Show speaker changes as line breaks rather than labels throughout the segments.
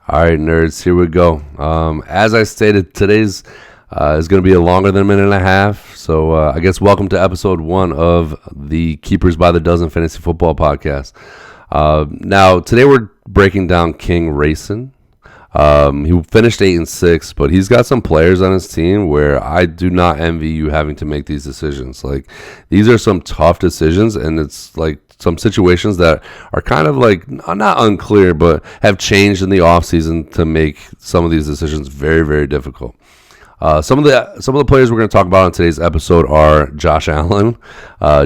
All right, nerds, here we go. As I stated, today's is going to be a longer than a minute and a half. So I guess welcome to episode 1 of the Keepers by the Dozen Fantasy Football Podcast. Now, today we're breaking down KingRason. He finished 8-6, but he's got some players on his team where I do not envy you having to make these decisions. Like, these are some tough decisions, and it's like some situations that are kind of like not unclear, but have changed in the offseason to make some of these decisions very, very difficult. Some of the players we're going to talk about on today's episode are Josh Allen,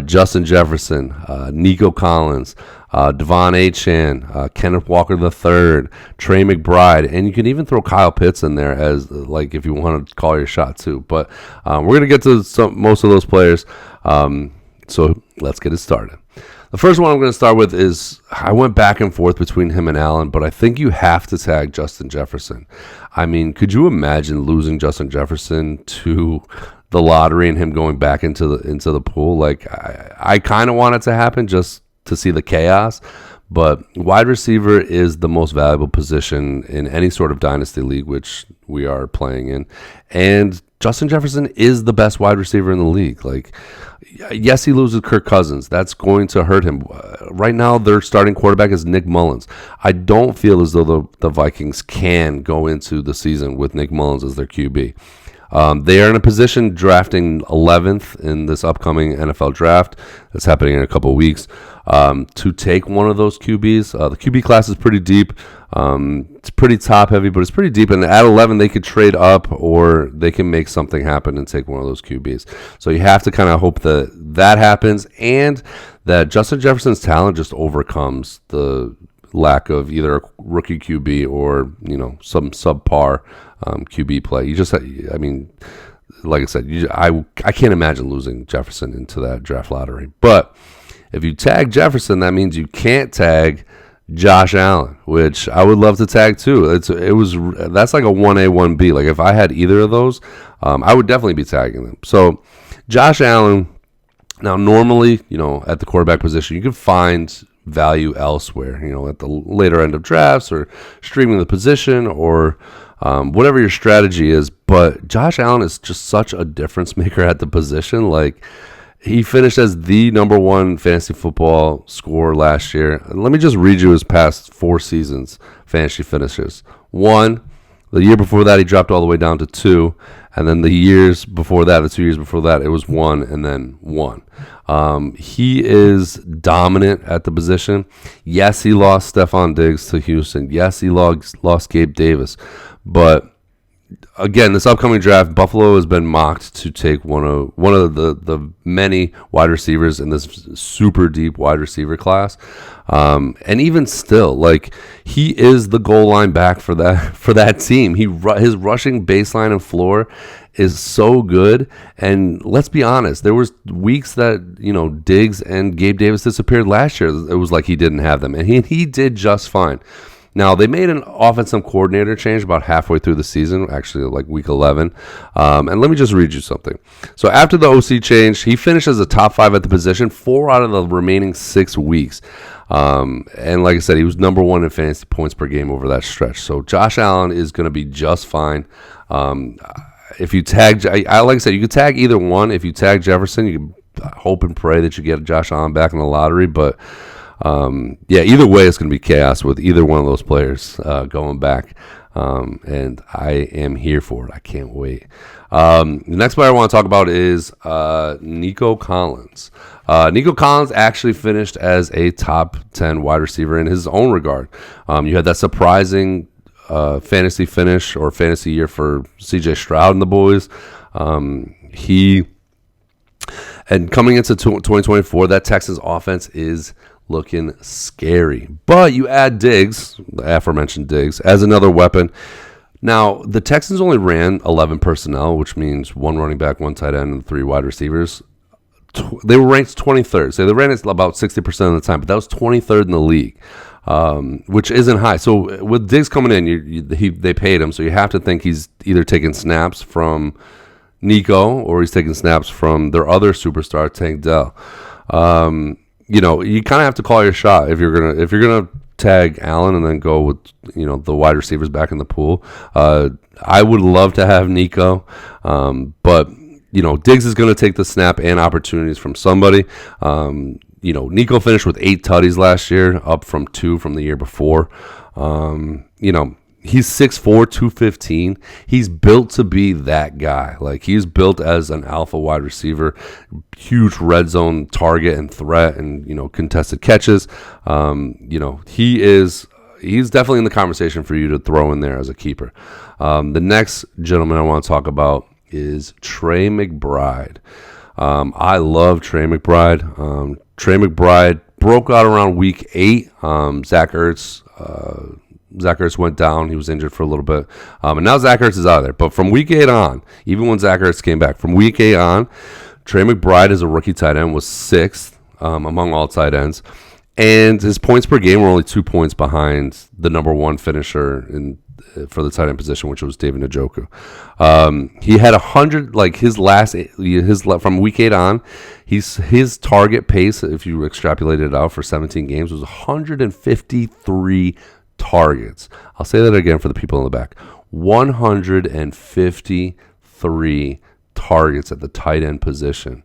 Justin Jefferson, Nico Collins, Devon Achane, Kenneth Walker III, Trey McBride, and you can even throw Kyle Pitts in there as like if you want to call your shot too. But we're going to get to most of those players. So let's get it started. The first one I'm going to start with is I went back and forth between him and Allen, but I think you have to tag Justin Jefferson. I mean, could you imagine losing Justin Jefferson to the lottery and him going back into the pool? Like, I kind of want it to happen just to see the chaos, but wide receiver is the most valuable position in any sort of dynasty league, which we are playing in, and Justin Jefferson is the best wide receiver in the league. Like, yes, he loses Kirk Cousins. That's going to hurt him. Right now, their starting quarterback is Nick Mullins. I don't feel as though the Vikings can go into the season with Nick Mullins as their QB. They are in a position drafting 11th in this upcoming NFL draft that's happening in a couple of weeks to take one of those QBs. The QB class is pretty deep. It's pretty top heavy, but it's pretty deep. And at 11, they could trade up or they can make something happen and take one of those QBs. So you have to kind of hope that happens and that Justin Jefferson's talent just overcomes the lack of either a rookie QB or, some subpar QB play. Like I said, I can't imagine losing Jefferson into that draft lottery. But if you tag Jefferson, that means you can't tag Josh Allen, which I would love to tag too. That's like a 1A, 1B. Like if I had either of those, I would definitely be tagging them. So Josh Allen, now normally, at the quarterback position, you can find value elsewhere, at the later end of drafts or streaming the position or whatever your strategy is. But Josh Allen is just such a difference maker at the position. Like, he finished as the number 1 fantasy football scorer last year. Let me just read you his past 4 seasons fantasy finishes. 1, the year before that, he dropped all the way down to 2. And then the 2 years before that, it was 1 and then 1. He is dominant at the position. Yes, he lost Stephon Diggs to Houston. Yes, he lost Gabe Davis. But again, this upcoming draft, Buffalo has been mocked to take one of the many wide receivers in this super deep wide receiver class. And even still, like, he is the goal line back for that team. His rushing baseline and floor is so good. And let's be honest, there was weeks that, Diggs and Gabe Davis disappeared last year. It was like he didn't have them, and he did just fine. Now, they made an offensive coordinator change about halfway through the season, actually like week 11. And let me just read you something. So after the OC change, he finished as a top 5 at the position 4 out of the remaining 6 weeks. And like I said, he was number 1 in fantasy points per game over that stretch. So Josh Allen is going to be just fine. If you tag, like I said, you could tag either one. If you tag Jefferson, you can hope and pray that you get Josh Allen back in the lottery. But either way, it's going to be chaos with either one of those players going back. And I am here for it. I can't wait. The next player I want to talk about is Nico Collins. Nico Collins actually finished as a top 10 wide receiver in his own regard. You had that surprising fantasy finish or fantasy year for CJ Stroud and the boys. And coming into 2024, that Texans offense is looking scary. But you add Diggs, the aforementioned Diggs, as another weapon. Now, the Texans only ran 11 personnel, which means 1 running back, 1 tight end, and 3 wide receivers. They were ranked 23rd. So they ran it about 60% of the time, but that was 23rd in the league, which isn't high. So with Diggs coming in, they paid him, so you have to think he's either taking snaps from Nico or he's taking snaps from their other superstar, Tank Dell. You kind of have to call your shot if you're gonna tag Allen and then go with the wide receivers back in the pool. I would love to have Nico, but Diggs is going to take the snap and opportunities from somebody. Nico finished with 8 tutties last year, up from 2 from the year before. He's 6'4", 215. He's built to be that guy. Like, he's built as an alpha wide receiver, huge red zone target and threat, and contested catches. He's definitely in the conversation for you to throw in there as a keeper. The next gentleman I want to talk about is Trey McBride. I love Trey McBride. Trey McBride broke out around week 8. Zach Ertz went down. He was injured for a little bit. And now Zach Ertz is out of there. But from week 8 on, even when Zach Ertz came back, from week 8 on, Trey McBride as a rookie tight end was 6th among all tight ends. And his points per game were only 2 points behind the number 1 finisher for the tight end position, which was David Njoku. He had 100, like his from week 8 on, his target pace, if you extrapolated it out for 17 games, was 153 targets. I'll say that again for the people in the back. 153 targets at the tight end position.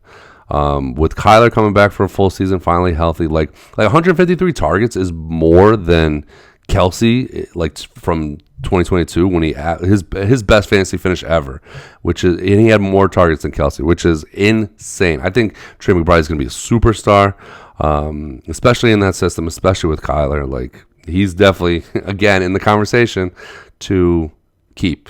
With Kyler coming back for a full season, finally healthy, like 153 targets is more than Kelsey, like from 2022 when his best fantasy finish ever, and he had more targets than Kelsey, which is insane. I think Trey McBride is going to be a superstar, especially in that system, especially with Kyler. Like, he's definitely, again, in the conversation to keep.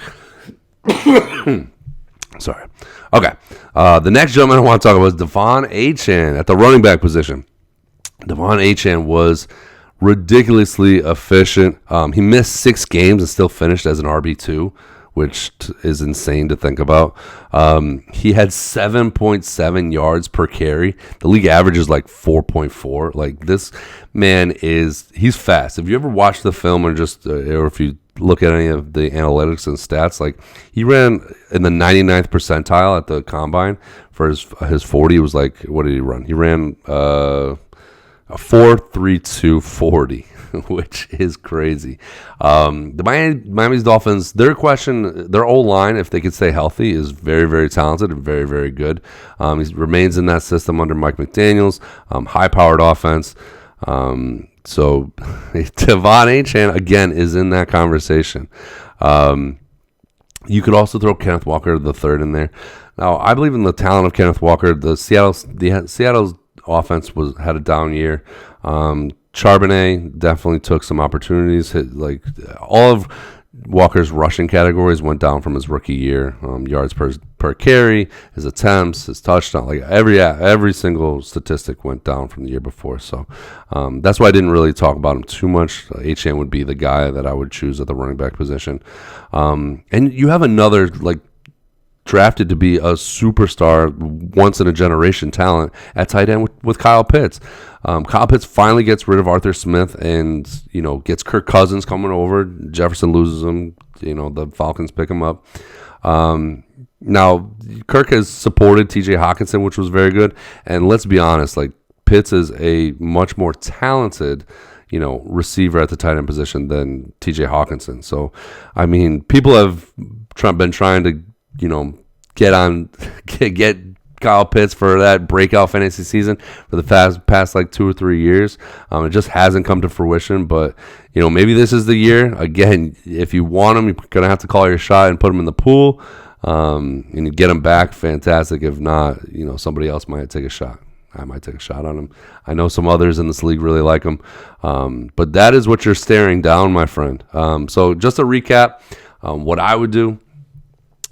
Sorry. Okay. The next gentleman I want to talk about is Devon Achane at the running back position. Devon Achane was ridiculously efficient. He missed 6 games and still finished as an RB2, which is insane to think about. He had 7.7 yards per carry. The league average is like 4.4. Like, this man he's fast. If you ever watch the film or if you look at any of the analytics and stats, like, he ran in the 99th percentile at the combine for his 40. It was like, what did he run? He ran a 4.32 40, which is crazy. The Miami's Dolphins, their O-line, if they could stay healthy, is very, very talented and very, very good. He remains in that system under Mike McDaniels, high-powered offense. So Devon Achane, again, is in that conversation. You could also throw Kenneth Walker III in there. Now, I believe in the talent of Kenneth Walker. The Seattle's offense had a down year. Charbonnet definitely took some opportunities. All of Walker's rushing categories went down from his rookie year. Yards per carry, his attempts, his touchdown, like every single statistic went down from the year before. So that's why I didn't really talk about him too much. Achane would be the guy that I would choose at the running back position. And you have another drafted to be a superstar, once in a generation talent at tight end with Kyle Pitts. Kyle Pitts finally gets rid of Arthur Smith and gets Kirk Cousins coming over. Jefferson loses him. The Falcons pick him up. Now Kirk has supported T.J. Hockenson, which was very good. And let's be honest, like, Pitts is a much more talented receiver at the tight end position than T.J. Hockenson. So, I mean, people have been trying to get Kyle Pitts for that breakout fantasy season for the past like 2 or 3 years. It just hasn't come to fruition, but maybe this is the year. Again, if you want him, you're gonna have to call your shot and put him in the pool, and you get him back. Fantastic. If not, somebody else might take a shot. I might take a shot on him. I know some others in this league really like him, but that is what you're staring down, my friend. So just to recap, what I would do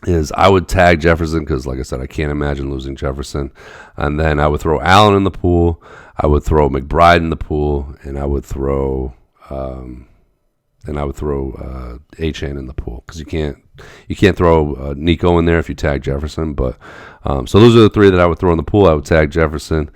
is I would tag Jefferson because, like I said, I can't imagine losing Jefferson. And then I would throw Allen in the pool. I would throw McBride in the pool, and I would throw Achane in the pool because you can't throw Nico in there if you tag Jefferson. But so those are the 3 that I would throw in the pool. I would tag Jefferson.